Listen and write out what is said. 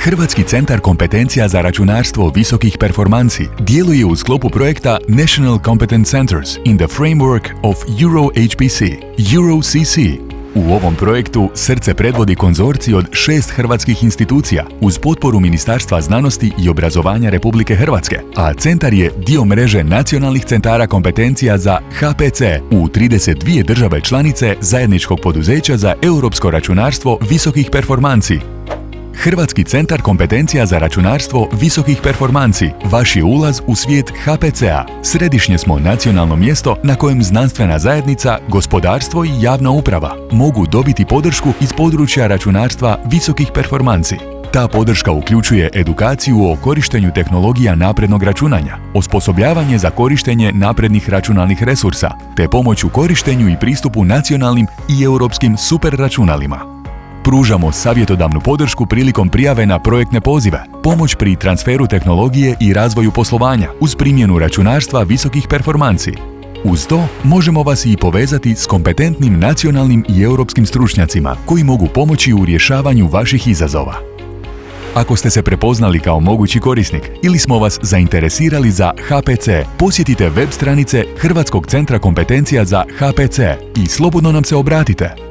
Hrvatski centar kompetencija za računarstvo visokih performansi djeluje u sklopu projekta National Competence Centers in the framework of EuroHPC, EuroCC. U ovom projektu srce predvodi konzorcij od 6 hrvatskih institucija uz potporu Ministarstva znanosti i obrazovanja Republike Hrvatske, a centar je dio mreže nacionalnih centara kompetencija za HPC u 32 države članice zajedničkog poduzeća za europsko računarstvo visokih performansi. Hrvatski centar kompetencija za računarstvo visokih performansi vaš je ulaz u svijet HPC-a. Središnje smo nacionalno mjesto na kojem znanstvena zajednica, gospodarstvo i javna uprava mogu dobiti podršku iz područja računarstva visokih performansi. Ta podrška uključuje edukaciju o korištenju tehnologija naprednog računanja, osposobljavanje za korištenje naprednih računalnih resursa, te pomoć u korištenju i pristupu nacionalnim i europskim superračunalima. Pružamo savjetodavnu podršku prilikom prijave na projektne pozive, pomoć pri transferu tehnologije i razvoju poslovanja uz primjenu računarstva visokih performansi. Uz to, možemo vas i povezati s kompetentnim nacionalnim i europskim stručnjacima koji mogu pomoći u rješavanju vaših izazova. Ako ste se prepoznali kao mogući korisnik ili smo vas zainteresirali za HPC, posjetite web stranice Hrvatskog centra kompetencija za HPC i slobodno nam se obratite.